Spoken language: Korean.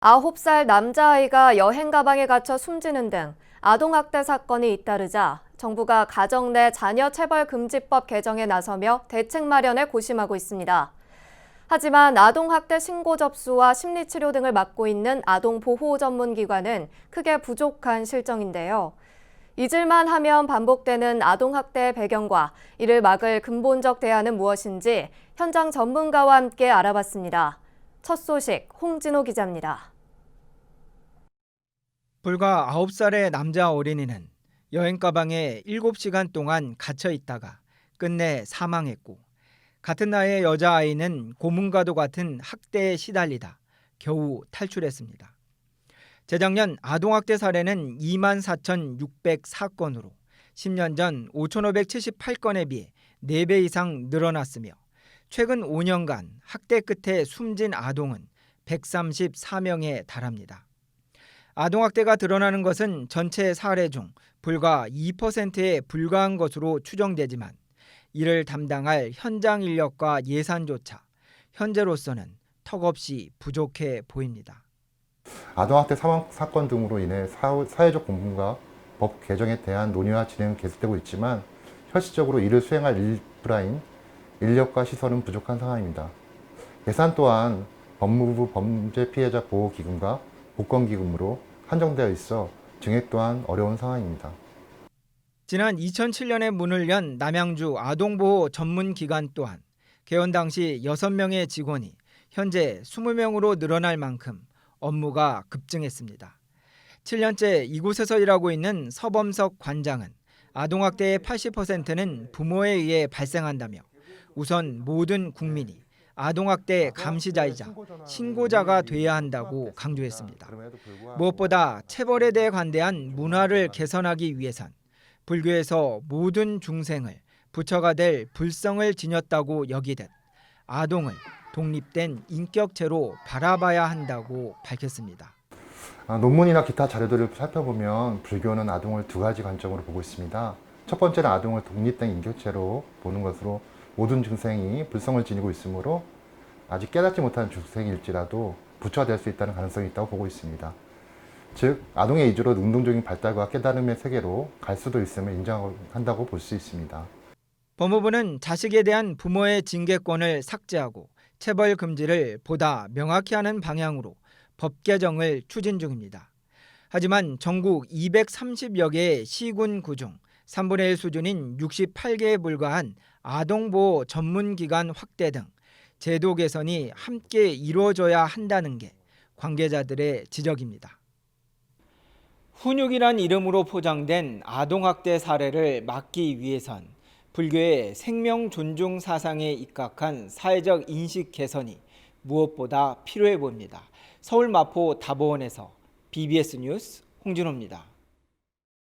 9살 남자아이가 여행 가방에 갇혀 숨지는 등 아동학대 사건이 잇따르자 정부가 가정 내 자녀 체벌 금지법 개정에 나서며 대책 마련에 고심하고 있습니다. 하지만 아동학대 신고 접수와 심리치료 등을 맡고 있는 아동보호 전문기관은 크게 부족한 실정인데요. 잊을만 하면 반복되는 아동학대의 배경과 이를 막을 근본적 대안은 무엇인지 현장 전문가와 함께 알아봤습니다. 첫 소식 홍진호 기자입니다. 불과 9살의 남자 어린이는 여행 가방에 7시간 동안 갇혀 있다가 끝내 사망했고, 같은 나이의 여자아이는 고문과도 같은 학대에 시달리다 겨우 탈출했습니다. 재작년 아동학대 사례는 24,604건으로 10년 전 5,578건에 비해 4배 이상 늘어났으며, 최근 5년간 학대 끝에 숨진 아동은 134명에 달합니다. 아동학대가 드러나는 것은 전체 사례 중 불과 2%에 불과한 것으로 추정되지만, 이를 담당할 현장 인력과 예산조차 현재로서는 턱없이 부족해 보입니다. 아동학대 사망 사건 등으로 인해 사회적 공분과 법 개정에 대한 논의와 진행은 계속되고 있지만, 현실적으로 이를 수행할 인프라인 인력과 시설은 부족한 상황입니다. 예산 또한 법무부 범죄피해자 보호기금과 복권기금으로 한정되어 있어 증액 또한 어려운 상황입니다. 지난 2007년에 문을 연 남양주 아동보호 전문기관 또한 개원 당시 6명의 직원이 현재 20명으로 늘어날 만큼 업무가 급증했습니다. 7년째 이곳에서 일하고 있는 서범석 관장은 아동학대의 80%는 부모에 의해 발생한다며, 우선 모든 국민이 아동학대 감시자이자 신고자가 돼야 한다고 강조했습니다. 무엇보다 체벌에 대해 관대한 문화를 개선하기 위해선 불교에서 모든 중생을 부처가 될 불성을 지녔다고 여기듯 아동을 독립된 인격체로 바라봐야 한다고 밝혔습니다. 논문이나 기타 자료들을 살펴보면 불교는 아동을 두 가지 관점으로 보고 있습니다. 첫 번째는 아동을 독립된 인격체로 보는 것으로 모든 중생이 불성을 지니고 있으므로 아직 깨닫지 못한 중생일지라도 부처가 될 수 있다는 가능성이 있다고 보고 있습니다. 즉, 아동의 이주로 능동적인 발달과 깨달음의 세계로 갈 수도 있음을 인정한다고 볼 수 있습니다. 법무부는 자식에 대한 부모의 징계권을 삭제하고 체벌 금지를 보다 명확히 하는 방향으로 법 개정을 추진 중입니다. 하지만 전국 230여 개의 시군 구 중 3분의 1 수준인 68개에 불과한 아동보호 전문기관 확대 등 제도 개선이 함께 이루어져야 한다는 게 관계자들의 지적입니다. 훈육이란 이름으로 포장된 아동학대 사례를 막기 위해선 불교의 생명 존중 사상에 입각한 사회적 인식 개선이 무엇보다 필요해 보입니다. 서울 마포 다보원에서 BBS 뉴스 홍진호입니다.